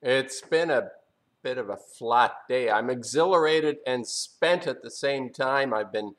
It's been a bit of a flat day. I'm exhilarated and spent at the same time. I've been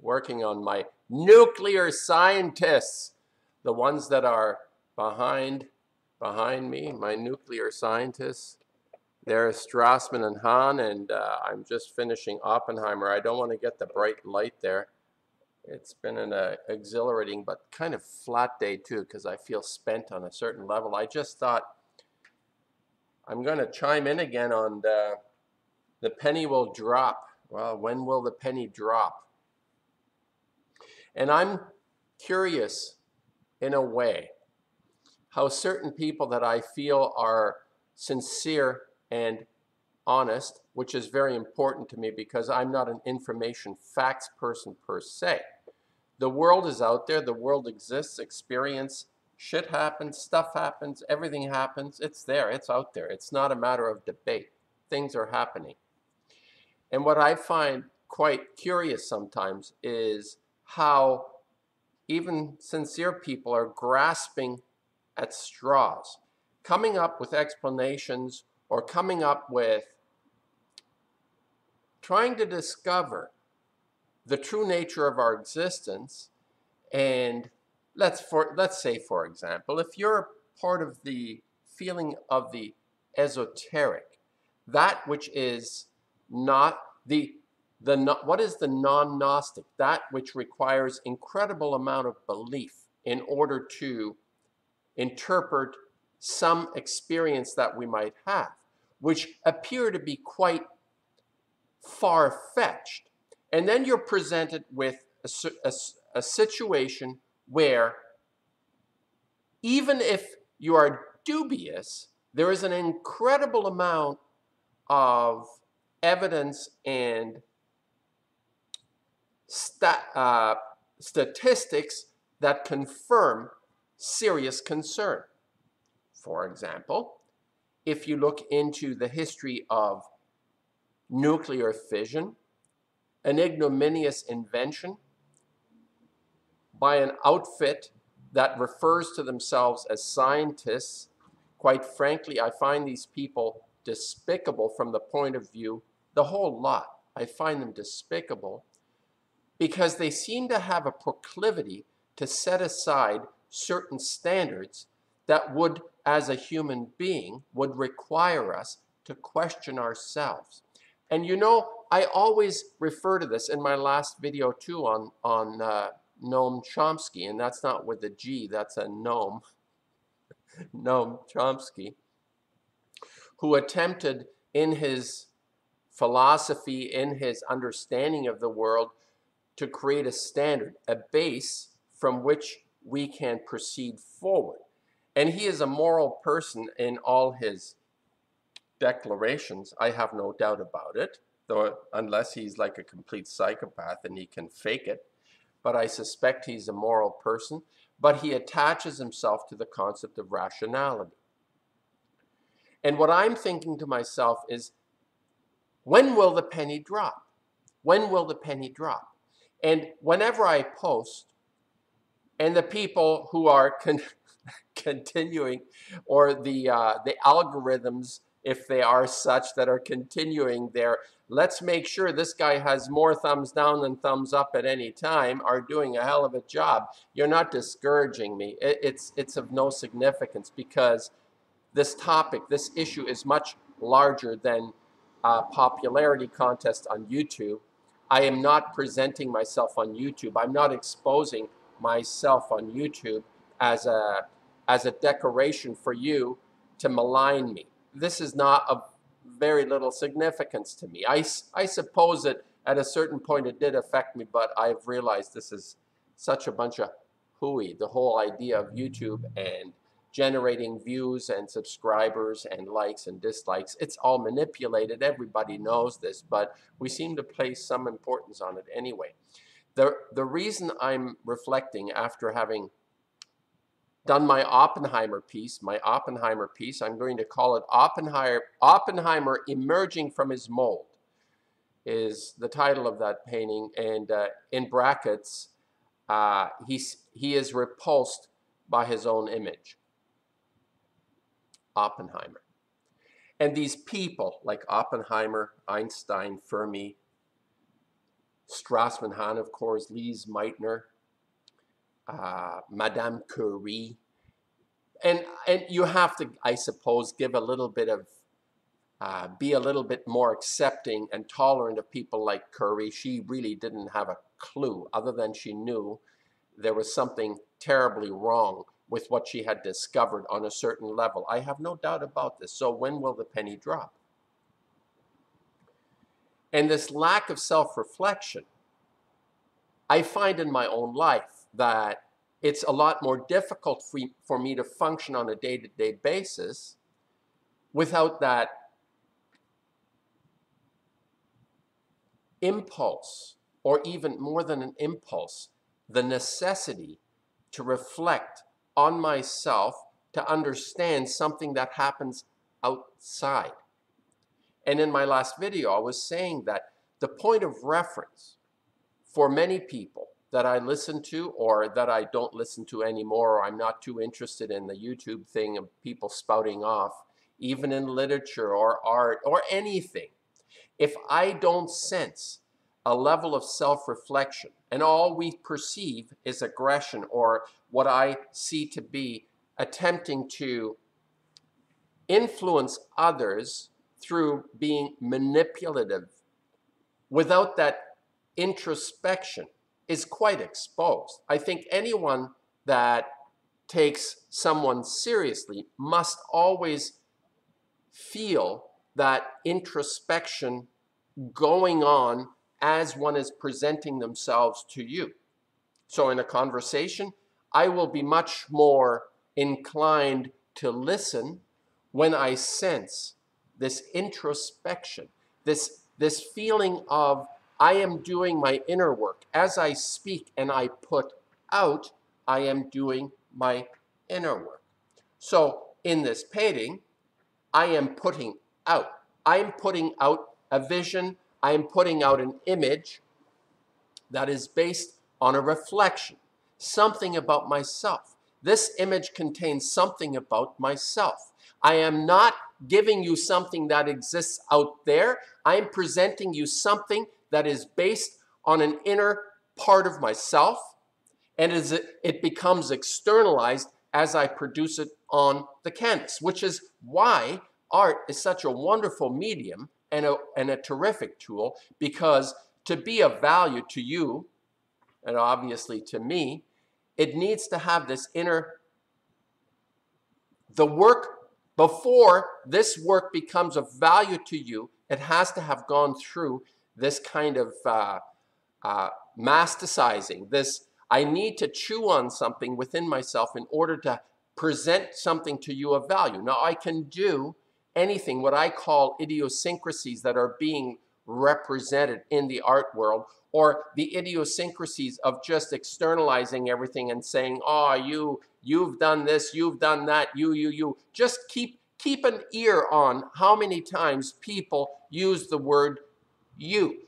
working on my nuclear scientists, the ones that are behind me, my nuclear scientists. There's Strassman and Hahn, and I'm just finishing Oppenheimer. I don't want to get the bright light there. It's been an exhilarating but kind of flat day too, because I feel spent on a certain level. I just thought I'm going to chime in again on the penny will drop. Well, when will the penny drop? And I'm curious, in a way, how certain people that I feel are sincere and honest, which is very important to me because I'm not an information facts person per se. The world is out there, the world exists, experience, shit happens, stuff happens, everything happens. It's there, it's out there. It's not a matter of debate. Things are happening. And what I find quite curious sometimes is how even sincere people are grasping at straws, coming up with explanations or coming up with trying to discover the true nature of our existence. And let's say, for example, if you're part of the feeling of the esoteric, that which is not what is the non-Gnostic? That which requires incredible amount of belief in order to interpret some experience that we might have, which appear to be quite far-fetched. And then you're presented with a situation where even if you are dubious, there is an incredible amount of evidence and statistics that confirm serious concern. For example, if you look into the history of nuclear fission, an ignominious invention by an outfit that refers to themselves as scientists. Quite frankly, I find these people despicable from the point of view, the whole lot. I find them despicable because they seem to have a proclivity to set aside certain standards that would, as a human being, would require us to question ourselves. And you know, I always refer to this in my last video too on Noam Chomsky, and that's not with a G, that's a Noam, Noam Chomsky, who attempted in his philosophy, in his understanding of the world, to create a standard, a base from which we can proceed forward. And he is a moral person in all his declarations. I have no doubt about it, though unless he's like a complete psychopath and he can fake it. But I suspect he's a moral person. But he attaches himself to the concept of rationality. And what I'm thinking to myself is, when will the penny drop? When will the penny drop? And whenever I post, and the people who are continuing, or the algorithms, if they are such, that are continuing their let's make sure this guy has more thumbs down than thumbs up at any time, are doing a hell of a job. You're not discouraging me. It's of no significance because this topic, this issue is much larger than a popularity contest on YouTube. I am not presenting myself on YouTube. I'm not exposing myself on YouTube as a decoration for you to malign me. This is not of very little significance to me. I suppose that at a certain point it did affect me, but I've realized this is such a bunch of hooey, the whole idea of YouTube and generating views and subscribers and likes and dislikes. It's all manipulated. Everybody knows this, but we seem to place some importance on it anyway. The reason I'm reflecting after having done my Oppenheimer piece, I'm going to call it Oppenheimer Emerging from His Mold, is the title of that painting, and in brackets, he is repulsed by his own image. Oppenheimer. And these people like Oppenheimer, Einstein, Fermi, Strassmann, Hahn, of course, Lise Meitner, Madame Curie, and you have to, I suppose, give a little bit of be a little bit more accepting and tolerant of people like Curie. She really didn't have a clue, other than she knew there was something terribly wrong with what she had discovered on a certain level. I have no doubt about this. So when will the penny drop? And this lack of self-reflection, I find in my own life that it's a lot more difficult for me to function on a day-to-day basis without that impulse, or even more than an impulse, the necessity to reflect on myself, to understand something that happens outside. And in my last video, I was saying that the point of reference for many people that I listen to, or that I don't listen to anymore, or I'm not too interested in the YouTube thing of people spouting off, even in literature or art or anything, if I don't sense a level of self-reflection and all we perceive is aggression, or what I see to be attempting to influence others through being manipulative without that introspection, is quite exposed. I think anyone that takes someone seriously must always feel that introspection going on as one is presenting themselves to you. So in a conversation, I will be much more inclined to listen when I sense this introspection, this feeling of I am doing my inner work. As I speak and I put out, I am doing my inner work. So in this painting, I am putting out. I'm putting out a vision. I am putting out an image that is based on a reflection, something about myself. This image contains something about myself. I am not giving you something that exists out there. I am presenting you something that is based on an inner part of myself, and it becomes externalized as I produce it on the canvas, which is why art is such a wonderful medium and a terrific tool, because to be of value to you, and obviously to me, it needs to have this inner, the work, before this work becomes of value to you, it has to have gone through this kind of masticizing. This, I need to chew on something within myself in order to present something to you of value. Now I can do anything, what I call idiosyncrasies that are being represented in the art world, or the idiosyncrasies of just externalizing everything and saying, oh, you've done this, you've done that, you. Just keep an ear on how many times people use the word you,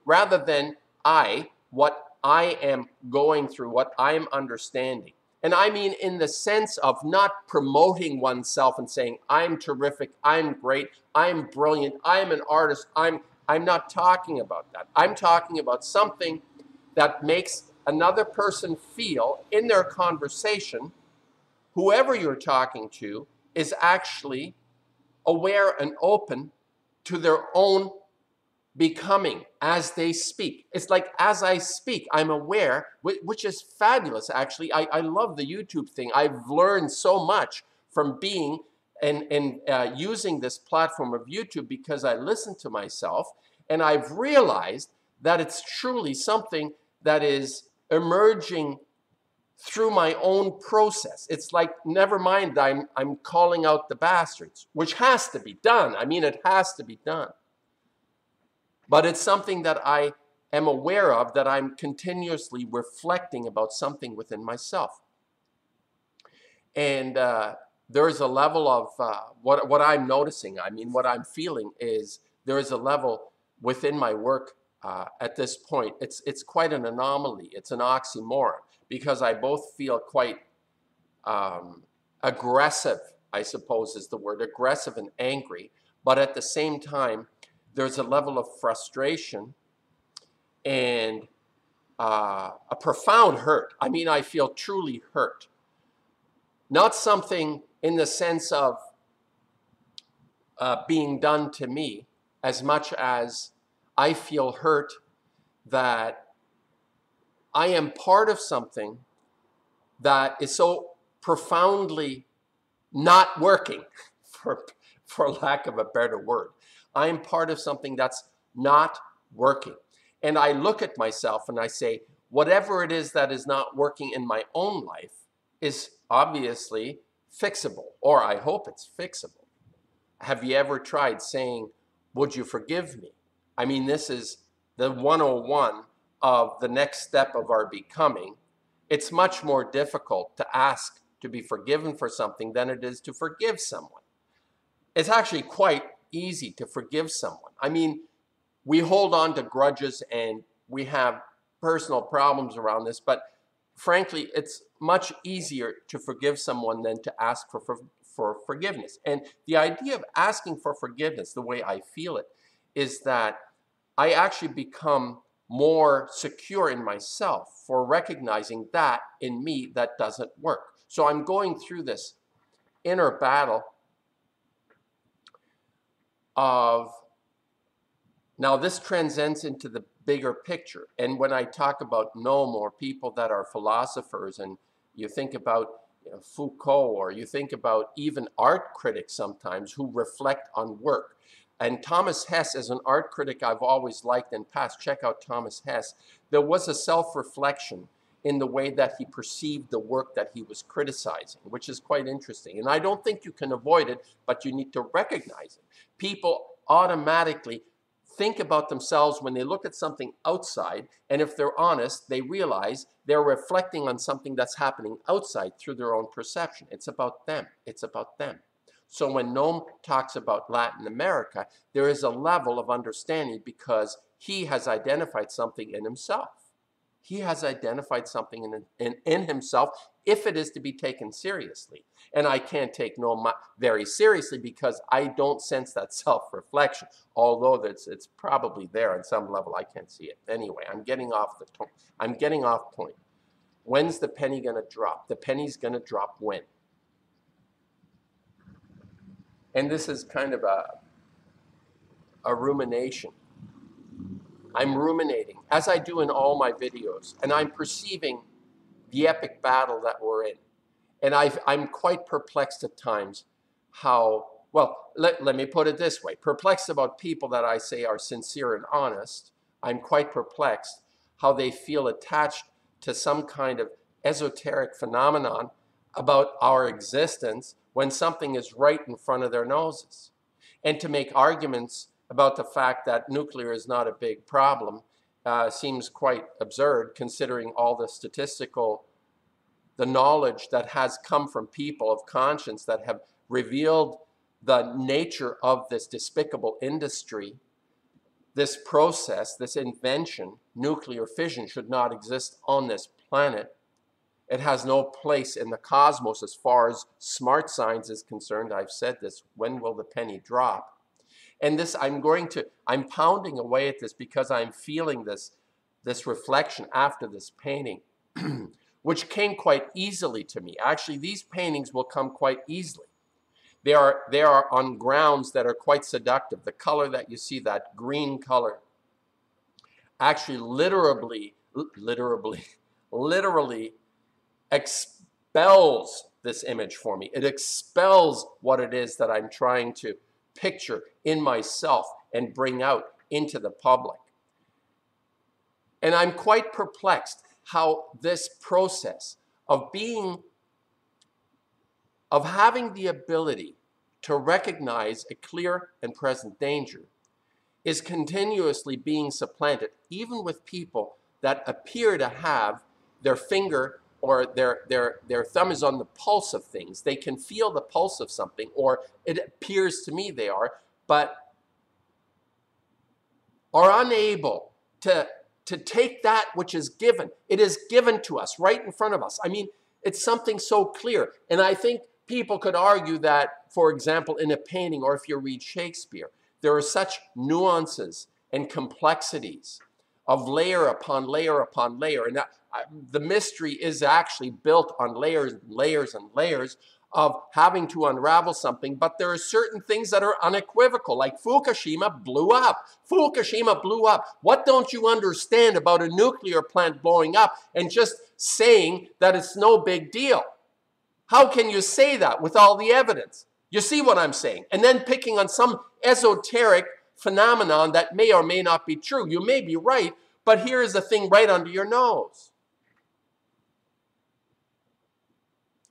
rather than I, what I am going through, what I'm understanding. And I mean in the sense of not promoting oneself and saying, I'm terrific, I'm great, I'm brilliant, I'm an artist. I'm not talking about that. I'm talking about something that makes another person feel in their conversation, whoever you're talking to is actually aware and open to their own becoming as they speak. It's like, as I speak, I'm aware, which is fabulous, actually. I love the YouTube thing. I've learned so much from being and using this platform of YouTube, because I listen to myself, and I've realized that it's truly something that is emerging through my own process. It's like, never mind, I'm calling out the bastards, which has to be done. I mean, it has to be done. But it's something that I am aware of, that I'm continuously reflecting about something within myself. And there's a level of what I'm noticing, I mean, what I'm feeling is there is a level within my work at this point. It's quite an anomaly. It's an oxymoron, because I both feel quite aggressive I suppose is the word, aggressive and angry, but at the same time, there's a level of frustration and a profound hurt. I mean, I feel truly hurt. Not something in the sense of being done to me, as much as I feel hurt that I am part of something that is so profoundly not working, for lack of a better word. I am part of something that's not working. And I look at myself and I say, whatever it is that is not working in my own life is obviously fixable, or I hope it's fixable. Have you ever tried saying, would you forgive me? I mean, this is the 101 of the next step of our becoming. It's much more difficult to ask to be forgiven for something than it is to forgive someone. It's actually quite easy to forgive someone. I mean, we hold on to grudges and we have personal problems around this, but frankly, it's much easier to forgive someone than to ask for forgiveness. And the idea of asking for forgiveness, the way I feel it, is that I actually become more secure in myself for recognizing that in me that doesn't work. So I'm going through this inner battle of, now this transcends into the bigger picture. And when I talk about Noam or people that are philosophers, and you think about Foucault, or you think about even art critics sometimes who reflect on work. And Thomas Hess, as an art critic I've always liked and past, check out Thomas Hess. There was a self-reflection in the way that he perceived the work that he was criticizing, which is quite interesting. And I don't think you can avoid it, but you need to recognize it. People automatically think about themselves when they look at something outside, and if they're honest, they realize they're reflecting on something that's happening outside through their own perception. It's about them. It's about them. So when Noam talks about Latin America, there is a level of understanding because he has identified something in himself. He has identified something in himself, if it is to be taken seriously. And I can't take Noam very seriously because I don't sense that self-reflection, although it's probably there on some level. I can't see it. Anyway, I'm getting off point. When's the penny going to drop? The penny's going to drop when? And this is kind of a rumination. I'm ruminating, as I do in all my videos, and I'm perceiving the epic battle that we're in. And I'm quite perplexed at times how, well, let me put it this way, perplexed about people that I say are sincere and honest. I'm quite perplexed how they feel attached to some kind of esoteric phenomenon about our existence when something is right in front of their noses. And to make arguments about the fact that nuclear is not a big problem seems quite absurd, considering all the knowledge that has come from people of conscience that have revealed the nature of this despicable industry. This process, this invention, nuclear fission, should not exist on this planet. It has no place in the cosmos as far as smart science is concerned. I've said this. When will the penny drop? And this, I'm pounding away at this because I'm feeling this reflection after this painting, which came quite easily to me. Actually, these paintings will come quite easily. They are on grounds that are quite seductive. The color that you see, that green color, actually literally expels this image for me. It expels what it is that I'm trying to picture in myself and bring out into the public. And I'm quite perplexed how this process of having the ability to recognize a clear and present danger is continuously being supplanted, even with people that appear to have their finger or their thumb is on the pulse of things. They can feel the pulse of something, or it appears to me they are, but are unable to take that which is given. It is given to us right in front of us. I mean, it's something so clear. And I think people could argue that, for example, in a painting, or if you read Shakespeare, there are such nuances and complexities of layer upon layer upon layer. And the mystery is actually built on layers and layers and layers of having to unravel something. But there are certain things that are unequivocal, like Fukushima blew up. Fukushima blew up. What don't you understand about a nuclear plant blowing up and just saying that it's no big deal? How can you say that with all the evidence? You see what I'm saying? And then picking on some esoteric phenomenon that may or may not be true. You may be right, but here is the thing right under your nose.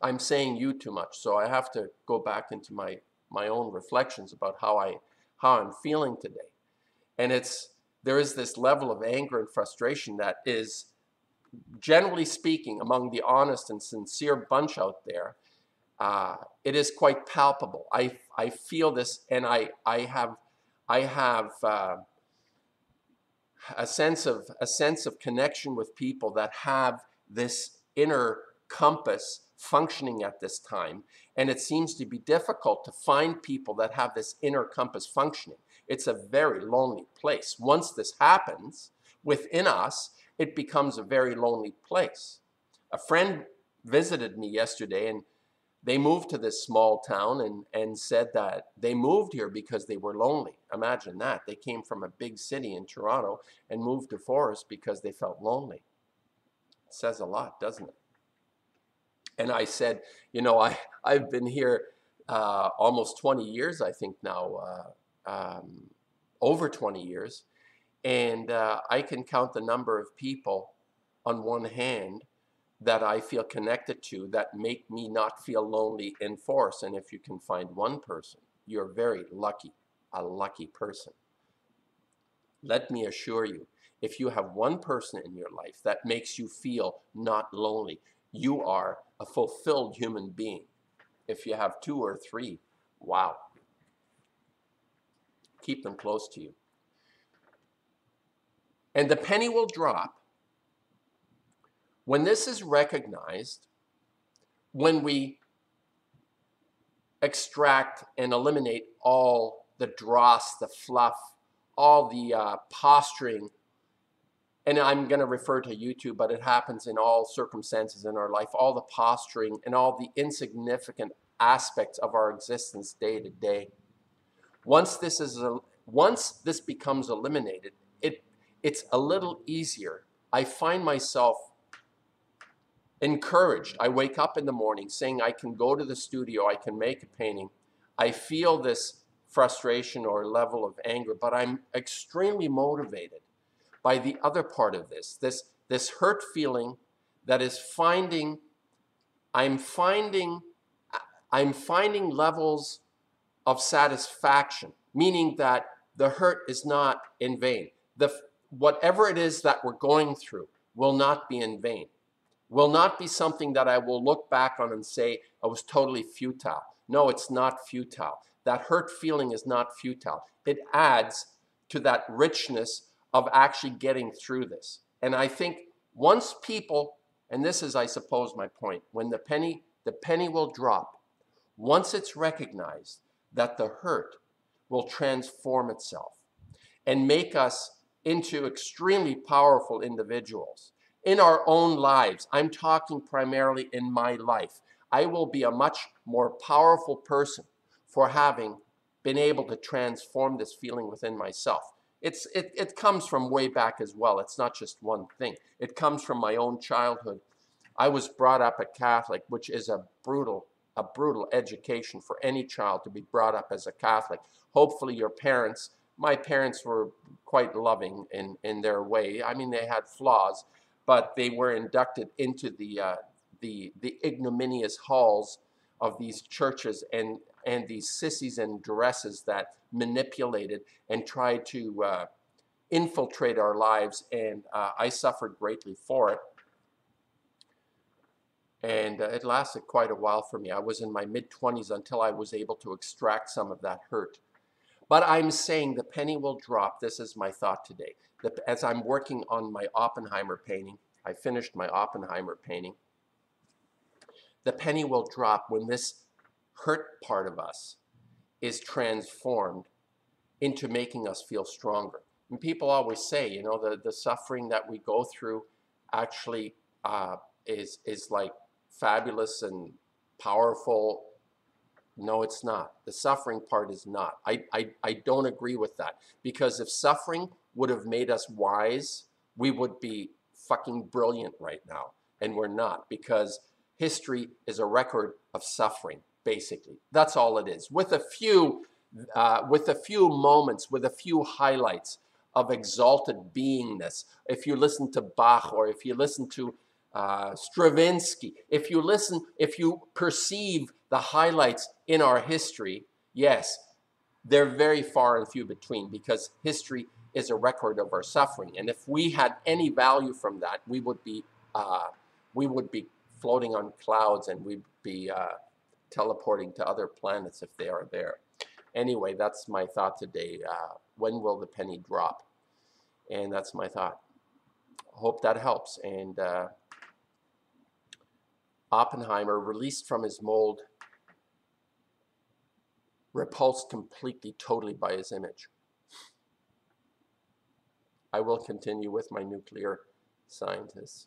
I'm saying you too much, so I have to go back into my own reflections about how I'm feeling today. And there is this level of anger and frustration that is, generally speaking, among the honest and sincere bunch out there, it is quite palpable. I feel this, and I have a sense of connection with people that have this inner compass functioning at this time, and it seems to be difficult to find people that have this inner compass functioning. It's a very lonely place. Once this happens within us, it becomes a very lonely place. A friend visited me yesterday, and they moved to this small town and said that they moved here because they were lonely. Imagine that. They came from a big city in Toronto and moved to Forest because they felt lonely. It says a lot, doesn't it? And I said, you know, I've been here almost 20 years, I think now, over 20 years. And I can count the number of people on one hand that I feel connected to that make me not feel lonely in Force. And if you can find one person, you're very lucky, a lucky person. Let me assure you, if you have one person in your life that makes you feel not lonely, you are a fulfilled human being. If you have 2 or 3, wow. Keep them close to you. And the penny will drop when this is recognized, when we extract and eliminate all the dross, the fluff, all the posturing. And I'm going to refer to YouTube, but it happens in all circumstances in our life, all the posturing and all the insignificant aspects of our existence day to day. Once this becomes eliminated, it's a little easier. I find myself encouraged. I wake up in the morning saying I can go to the studio, I can make a painting. I feel this frustration or level of anger, but I'm extremely motivated by the other part of this hurt feeling that is I'm finding levels of satisfaction, meaning that the hurt is not in vain. Whatever it is that we're going through will not be in vain, will not be something that I will look back on and say, it was totally futile. No, it's not futile. That hurt feeling is not futile. It adds to that richness of actually getting through this. And I think once people, and this is, I suppose, my point, when the penny will drop, once it's recognized that the hurt will transform itself and make us into extremely powerful individuals in our own lives. I'm talking primarily in my life. I will be a much more powerful person for having been able to transform this feeling within myself. It comes from way back as well. It's not just one thing. It comes from my own childhood. I was brought up a Catholic, which is a brutal education for any child to be brought up as a Catholic. Hopefully your parents, my parents were quite loving in their way. I mean, they had flaws, but they were inducted into the ignominious halls of these churches and these sissies and duresses that manipulated and tried to infiltrate our lives, and I suffered greatly for it. And it lasted quite a while for me. I was in my mid-20s until I was able to extract some of that hurt. But I'm saying the penny will drop. This is my thought today. As I'm working on my Oppenheimer painting, I finished my Oppenheimer painting. The penny will drop when this hurt part of us is transformed into making us feel stronger. And people always say, you know, the suffering that we go through actually is like fabulous and powerful. No, it's not. The suffering part is not. I don't agree with that, because if suffering would have made us wise, we would be fucking brilliant right now. And we're not, because history is a record of suffering, basically. That's all it is. With a few moments, with a few highlights of exalted beingness. If you listen to Bach, or if you listen to Stravinsky, if you perceive the highlights in our history, yes, they're very far and few between, because history is a record of our suffering. And if we had any value from that, we would be floating on clouds, and we'd be teleporting to other planets if they are there. Anyway, that's my thought today. When will the penny drop? And that's my thought. Hope that helps. And Oppenheimer, released from his mold, repulsed completely, totally by his image. I will continue with my nuclear scientists.